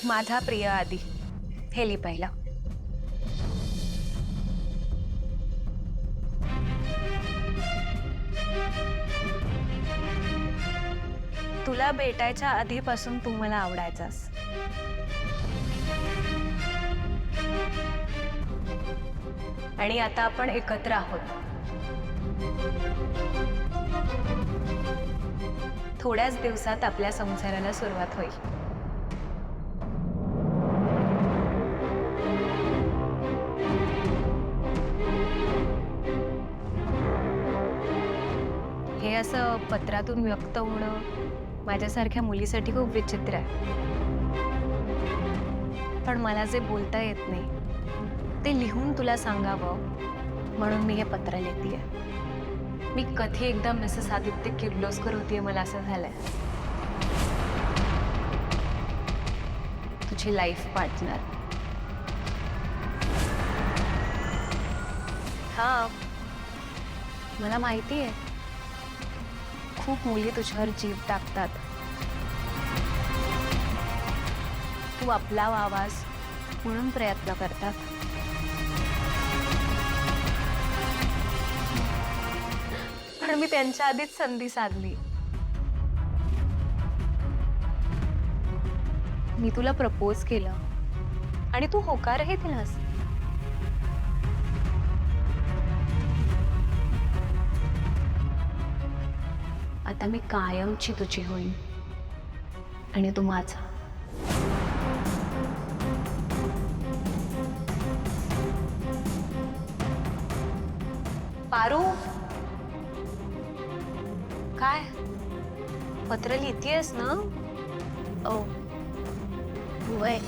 माझा प्रिय आदी, हे लिही पहिला. तुला भेटायच्या आधीपासून तू मला आवडायचास. आणि आता आपण एकत्र आहोत. थोड्याच दिवसात आपल्या संसाराला सुरुवात होईल. हे असं पत्रातून व्यक्त होणं माझ्यासारख्या मुलीसाठी खूप विचित्र आहे. पण मला जे बोलता येत नाही ते लिहून तुला सांगावं म्हणून मी हे पत्र लिहितेय. मी कधी एकदा मिसेस आदित्य किर्लोस्कर होतीये, मला असं झालंय. तुझी लाईफ पार्टनर. हा, मला माहिती आहे खूप मुली तुझ्यावर जीव टाकतात. तू आपला व्हावास म्हणून प्रयत्न करतात. पण मी त्यांच्या आधीच संधी साधली. मी तुला प्रपोज केलं आणि तू होकारही दिलास. आता मी कायमची तुझी होईन आणि तू माझा. पारू, काय पत्र लिहितेयस ना? ओ वय.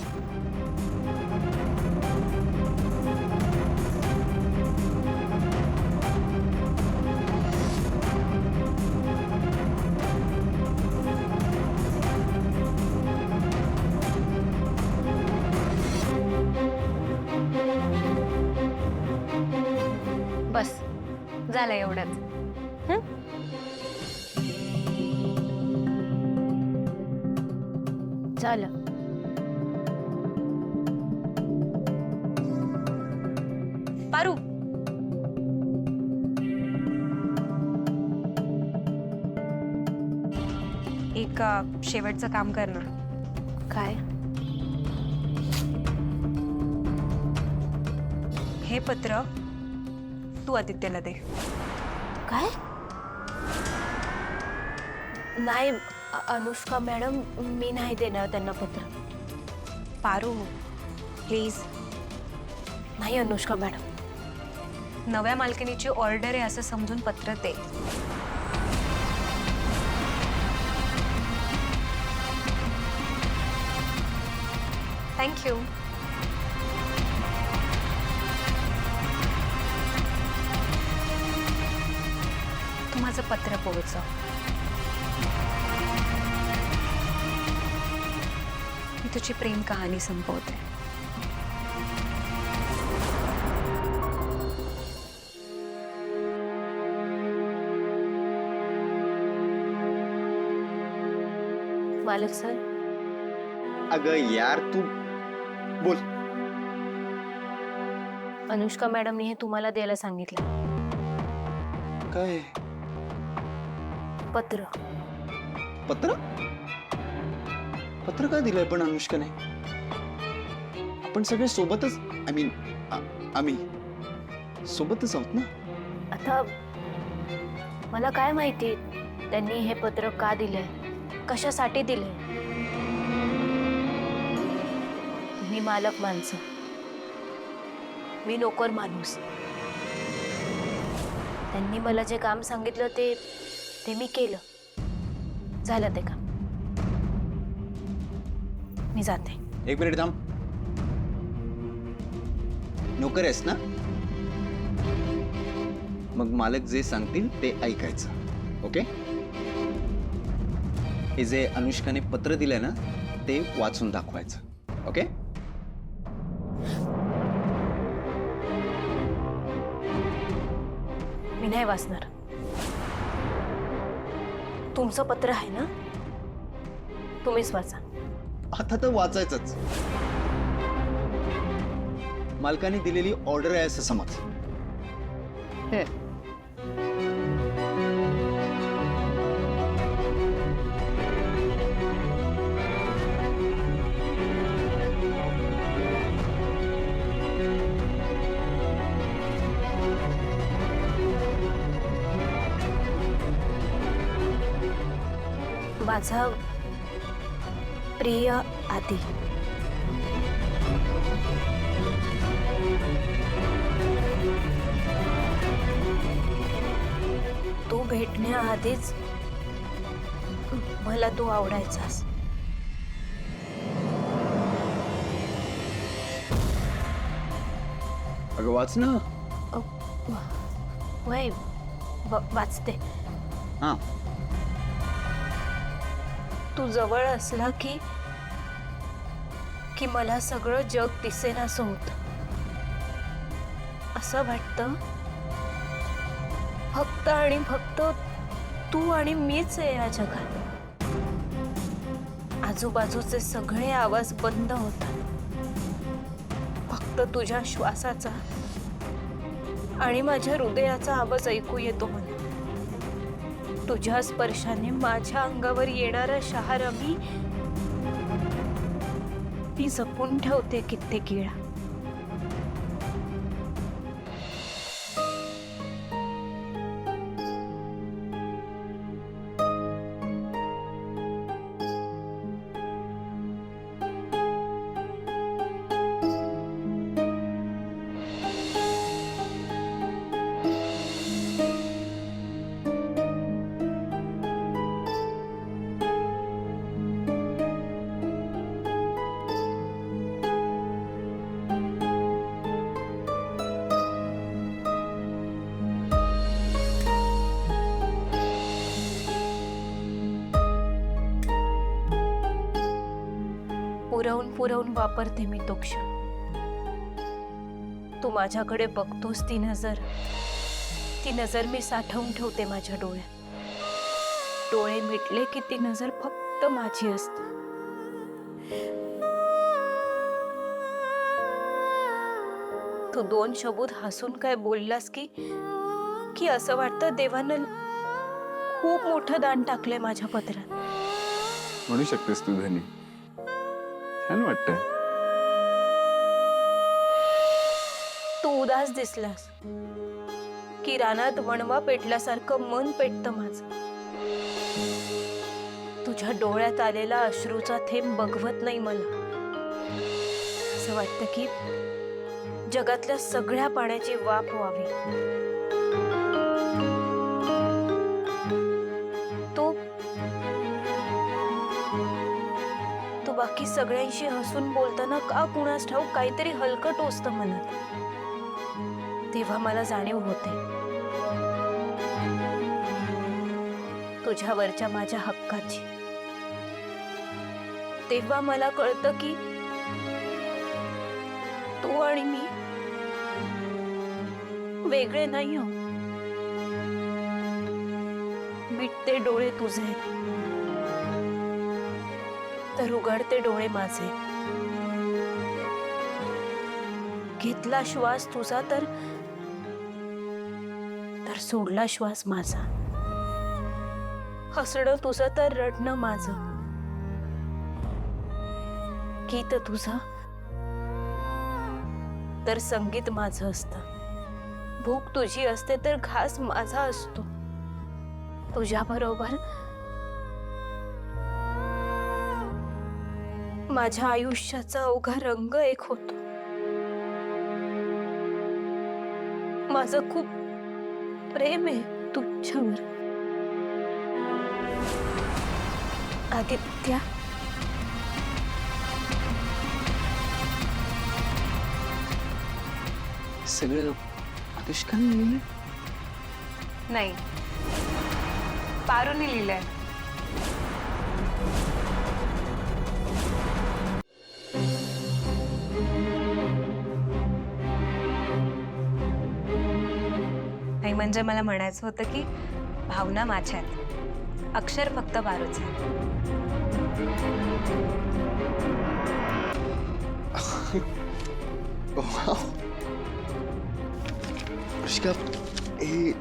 बस झालं एवढंच. झालं. पारू, एक शेवटचं काम कर ना. काय? हे पत्र तू आदित्यला दे. काय? नाही अनुष्का मॅडम, मी नाही देणार त्यांना पत्र. पारू प्लीज. नाही अनुष्का मॅडम, नव्या मालकिनीची ऑर्डर आहे असं समजून पत्र दे. थँक्यू. तू माझं पत्र पोहोचव. मी तुझी प्रेम कहाणी संपवते. मालक सर. अगं यार तू बोल. अनुष्का मॅडमने हे तुम्हाला द्यायला सांगितलं. काय? पत्र. पत्र? पत्र का दिलंय पण अनुष्काने? आपण सगळे सोबतच, आम्ही सोबतच आहोत ना. आता मला काय माहिती त्यांनी हे पत्र का दिलंय, कशासाठी दिलंय. मी मालक माणसं, मी नोकर माणूस. त्यांनी मला जे काम सांगितलं ते मी केलं. झालं ते काम. मी जाते. एक मिनिट थांब. नोकर आहेस ना, मग मालक जे सांगतील ते ऐकायचं. ओके? हे जे अनुष्काने पत्र दिलंय ना ते वाचून दाखवायचं. ओके? मी नाही वाचणार. तुमचं पत्र आहे ना, तुम्हीच वाचा. आता तर वाचायचंच. मालकाने दिलेली ऑर्डर आहे असं समज. माझा प्रिय आदी, तू भेटण्याआधीच मला तू आवडायचास. अगं वाच ना. वय वाचते. हा. तू जवळ असला की मला सगळं जग दिसेनासं होतं. असं वाटतं फक्त आणि फक्त तू आणि मीच आहे या जगात. आजूबाजूचे सगळे आवाज बंद होतात. फक्त तुझ्या श्वासाचा आणि माझ्या हृदयाचा आवाज ऐकू येतो मला. तुझ्या स्पर्शाने माझ्या अंगावर येणारा शहारा मी जपून ठेवते कित्येक वेळा. पुरवून पुरवून वापरते मी तो क्षण. तू माझ्याकडे बघतोस ती नजर मी साठवून ठेवते माझ्या डोळ्यात. डोळे मिटले की ती नजर फक्त माझी असते. तू दोन शब्द हसून काय बोललास की असं वाटतं देवानं खूप मोठं दान टाकलंय माझ्या पदरात. म्हणू शकतेस तू धनी. छान वाटतंय. तू उदास दिसलास की रानात वणवा पेटल्यासारखं मन पेटतं माझं. तुझ्या डोळ्यात आलेला अश्रूचा थेंब बघवत नाही मला. असं वाटतं की जगातल्या सगळ्या पाण्याची वाफ व्हावी. तो बाकी सगळ्यांशी हसून बोलताना का कुणास ठाऊक काहीतरी हलकं टोचतं मनात. तेव्हा मला जाणीव होते तुझ्यावरच्या माझ्या हक्काची. तेव्हा मला कळतं की तू आणि मी वेगळे नाही हो. मिटते डोळे तुझे तर उघडते डोळे माझे. घेतला श्वास तुझा तर सोडला श्वास माझा. हसणं तुझं तर रडणं माझं. गीत तुझं तर संगीत माझं असतं. भूक तुझी असते तर घास माझा असतो. तुझ्या बरोबर माझ्या आयुष्याचा अवघा रंग एक होतो. माझं खूप प्रेम आहे तुझ्यावर आदित्य. सगळं अनुष्काने लिहिलंय? नाही, पारूने लिहिलंय. नाही म्हणजे मला म्हणायचं होतं की भावना माझ्या आहेत, अक्षर फक्त पारूचं आहे. वाव. अनुष्का, हे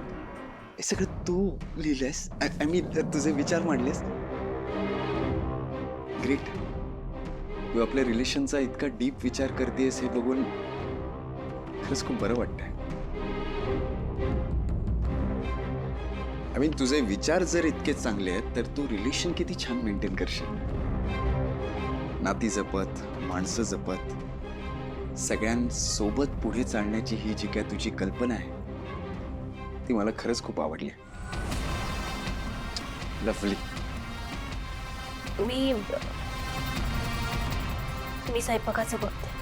सगळं तू लिहिलंयस? आय मीन तुझे विचार मांडलेस? ग्रेट. तू आपल्या रिलेशनचा इतका डीप विचार करतेस हे बघून खरंच खूप बरं वाटतंय. आय मीन तुझे विचार जर इतके चांगले आहेत तर तू रिलेशन किती छान मेंटेन करशील. नाती जपत, माणसं जपत, सगळ्यांसोबत पुढे चालण्याची ही जी काय तुझी कल्पना आहे ती मला खरंच खूप आवडली. लवली. मी स्वयंपाकाचं बघते.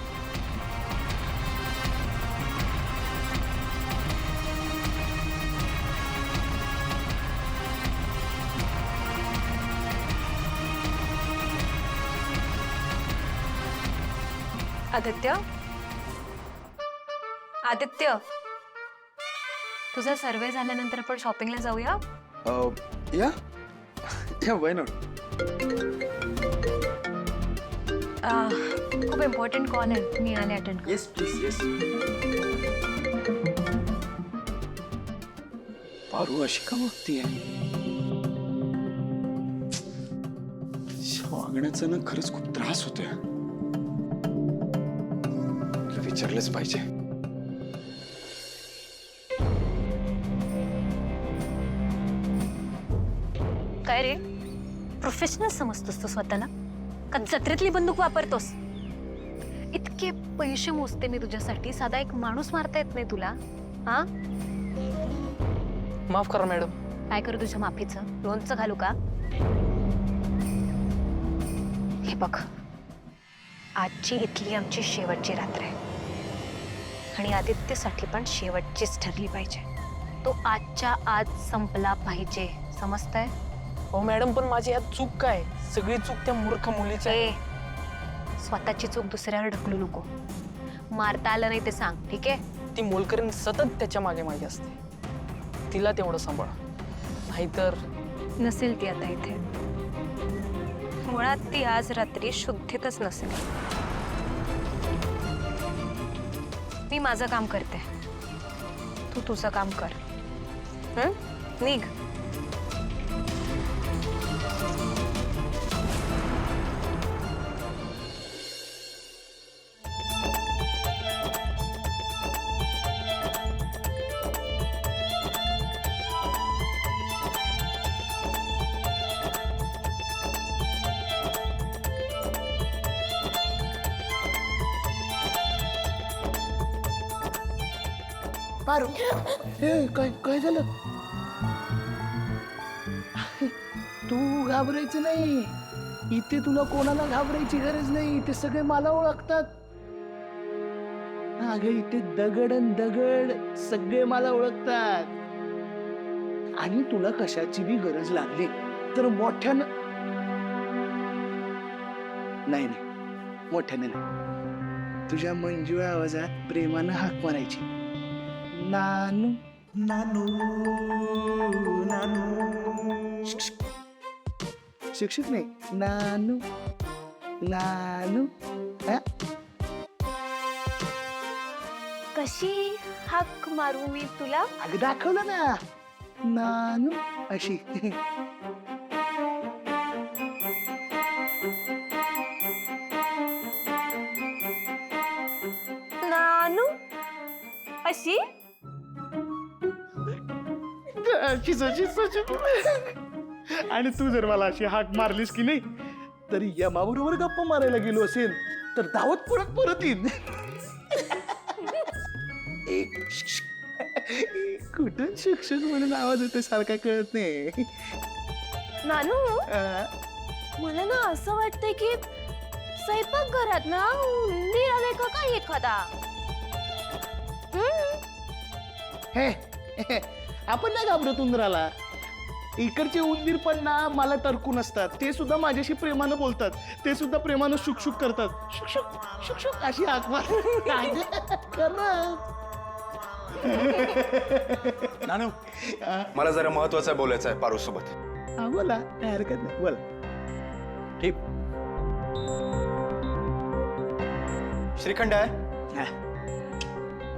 आदित्य, तुझा सर्वे झाल्यानंतर आपण शॉपिंगला जाऊया. या व्हाय नॉट. खूप इम्पॉर्टंट कॉल आहे, मी आले attend. Yes please. Yes. Paru अशी का बघतीये? वागण्याचा ना खरंच खूप त्रास होतोय. विचारलंच पाहिजे. काय रे, प्रोफेशनल समजतोस तू स्वतःला का जत्रेतली बंदूक वापरतोस? इतके पैसे मोजते मी तुझ्यासाठी, साधा एक माणूस मारता येत नाही तुला? हा, माफ करा मॅडम. काय करू तुझ्या माफीचं? लोणचं घालू का? हे बघ, आजची इथली आमची शेवटची रात्र आहे आणि आदित्यसाठी पण शेवटचीच ठरली पाहिजे. तो आजच्या आज संपला पाहिजे, समजतंय? हो मॅडम, पण माझी यात चूक काय? सगळी चूक त्या मूर्ख मुलीची आहे. स्वतःची चूक दुसऱ्यावर ढकलू नको. मारता आलं नाही ते सांग, ठीक आहे? ती मोलकरीण सतत त्याच्या मागे मागे असते. तिला तेवढं सांभाळा, नाहीतर नसेल ती आता इथे. मुळात ती आज रात्री शुद्धीतच नसेल. मी माझं काम करते, तू तुझं काम कर. निघ. पारू, काय झालं? तू घाबरायचं नाही. इथे तुला कोणाला घाबरायची गरज नाही. ते सगळे मला ओळखतात. अगं इथे दगड अन दगड सगळे मला ओळखतात. आणि तुला कशाची बी गरज लागली तर मोठ्यानं नाही, मोठ्याने नाही, तुझ्या मंजू आवाजात प्रेमानं हाक मारायची. नानू नानू नानू. शिक्षक नाही, नानू नानू. कशी हाक मारू मी तुला? अगं दाखवलं ना, नानू अशी. नानू अशी? आणि तू जर मला अशी हाक मारलीस की नाही तर यमाबरोबर गप्पा मारायला गेलो असेल तर धावत परत येईन. कुठं शिक्षक म्हणून आवाज येतो सारखा कळत नाही. नानू, मला ना असं वाटतंय की स्वयंपाक घरात ना उंदीर आले का काय एखादा. हे आपण नाही घाबरत उंदराला. इकडचे उंदीर पण ना मला टरकून असतात. ते सुद्धा माझ्याशी प्रेमानं बोलतात. ते सुद्धा प्रेमानं शुकशुक करतात. शुकशुक शुकशुक अशी हाक मार. नानू, मला जरा महत्वाचं बोलायचं आहे पारू सोबत. बोला, काय हरकत नाही, बोला. ठीक. श्रीखंड आहे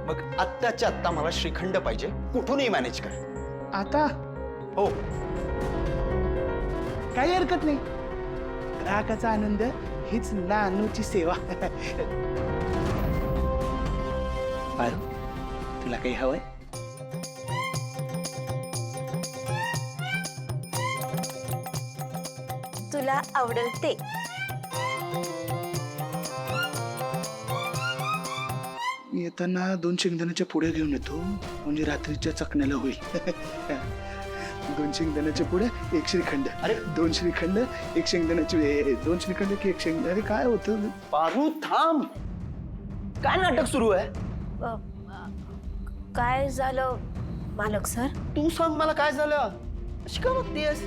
मग आत्ताच्या आत्ता मला श्रीखंड पाहिजे, कुठूनही मॅनेज कर. आता हो. काही हरकत नाही. ग्राहकाचा आनंद हीच नानूची सेवा. पारू, तुला काही हवंय? तुला आवडेल ते. मी येताना 2 शेंगदाण्याच्या पुड्या घेऊन येतो, म्हणजे रात्रीच्या चकण्याला होईल. 2 शेंगदाण्याच्या पुड्या, 1 श्रीखंड. अरे 2 श्रीखंड, 1 शेंगदाण्याची, 2 श्रीखंड की 1 शेंगदाणे. अरे काय होतं? पारू थांब, काय नाटक सुरू आहे? अ, काय झालं मालक सर? तू सांग मला काय झालं. अशी का बघतेस?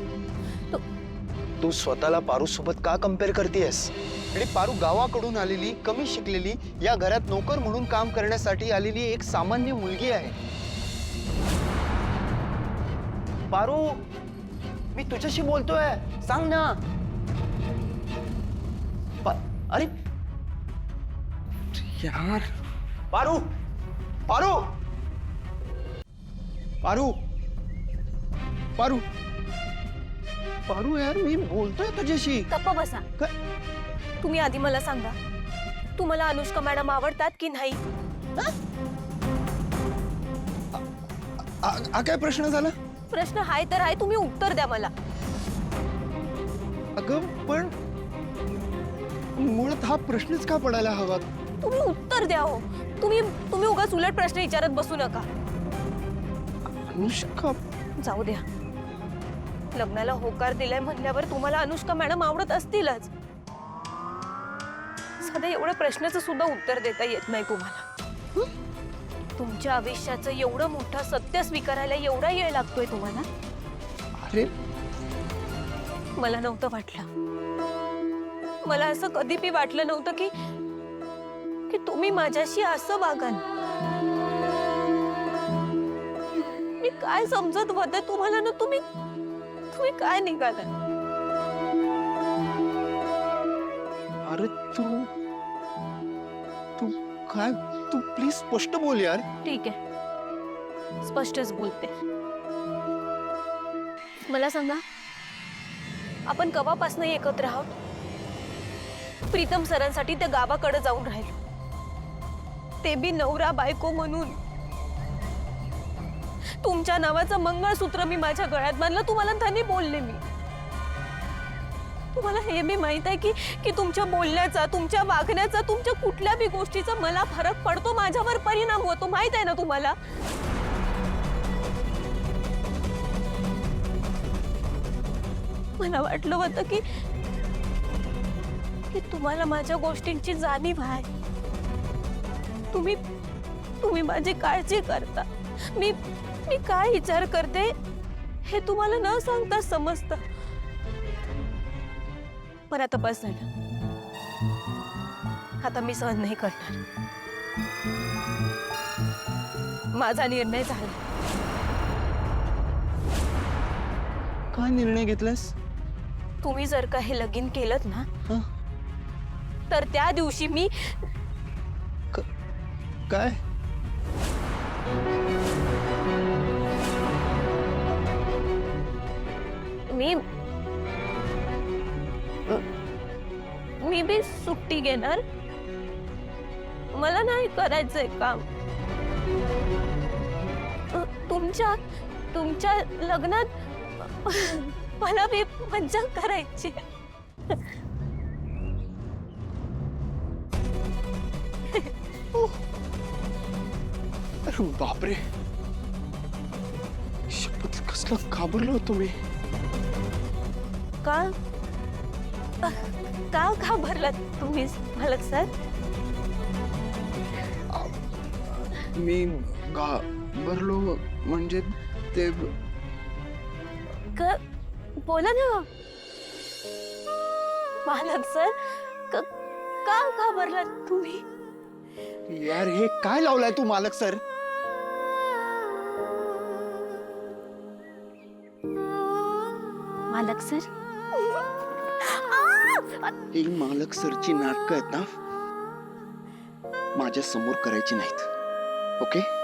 तू स्वतःला पारू सोबत का कम्पेअर करतेस? आणि पारू गावाकडून आलेली, कमी शिकलेली, या घरात नोकर म्हणून काम करण्यासाठी आलेली एक सामान्य मुलगी आहे. पारू, मी तुझ्याशी बोलतोय, सांग ना. अरे यार, पारू, पारू, पारू, पारू, पारू, यार मी बोलतोय तुझ्याशी. गप्प बसा. तुम्ही आधी मला सांगा, तुम्हाला अनुष्का मॅडम आवडतात की नाही? हा काय प्रश्न झाला? प्रश्न हाय तर हाय, तुम्ही उत्तर द्या मला. अगं पण मुळात हा प्रश्नच का पडायला हवा? तुम्ही उत्तर द्या हो. तुम्ही उगाच उलट प्रश्न विचारत बसू नका. अनुष्का, जाऊ द्या. लग्नाला होकार दिलाय म्हणल्यावर तुम्हाला अनुष्का मॅडम आवडत असतीलच. साध्या एवढ्या प्रश्नाचं सुद्धा उत्तर देता येत नाही तुम्हाला. तुमच्या आयुष्याचं एवढं मोठं सत्य स्वीकारायला एवढा वेळ लागतोय तुम्हाला? अरे मला नव्हतं वाटलं. मला असं कधी बी वाटलं नव्हतं की तुम्ही माझ्याशी असं वागाल. मी काय समजत होते तुम्हाला ना, तुम्ही काय निघाला? अरे तू तू काय, तू प्लीज स्पष्ट बोल यार. ठीक आहे, स्पष्टच बोलते. मला सांगा, आपण कवापासून एकत्र आहोत? प्रीतम सरांसाठी त्या गावाकडे जाऊन राहिलो, ते बी नवरा बायको म्हणून. तुमच्या नावाचं मंगळसूत्र मी माझ्या गळ्यात बांधलं, तुम्हाला धनी बोलले मी. तुम्हाला हे बी माहित आहे की तुमच्या बोलण्याचा, तुमच्या वागण्याचा, तुमच्या कुठल्या बी गोष्टीचा मला फरक पडतो, माझ्यावर परिणाम होतो, माहित आहे ना तुम्हाला? मला वाटलं होतं की तुम्हाला माझ्या गोष्टींची जाणीव आहे. तुम्ही माझी काळजी करता. मी काय विचार करते हे तुम्हाला न सांगता समजतं. पण आता बस झालं. आता मी सहन नाही करणार. माझा निर्णय झाला. काय निर्णय घेतलास? तुम्ही जर का हे लगीन केलं ना, तर त्या दिवशी मी काय? मी बी सुट्टी घेणार. मला नाही करायचंय काम. तुमच्या लग्नात मला बी मज्जा करायची. अरे बापरे, शपथ कसला घाबरलो होतो मी. का घाबरलात तुम्ही मालक सर? मी घाबरलो म्हणजे ते बोला ना मालक सर, का घाबरलात तुम्ही? यार हे काय लावलाय तू मालक सर? मालक सर, ही मालक सरची नाटकं आहेत ना, माझ्या समोर करायची नाहीत. ओके?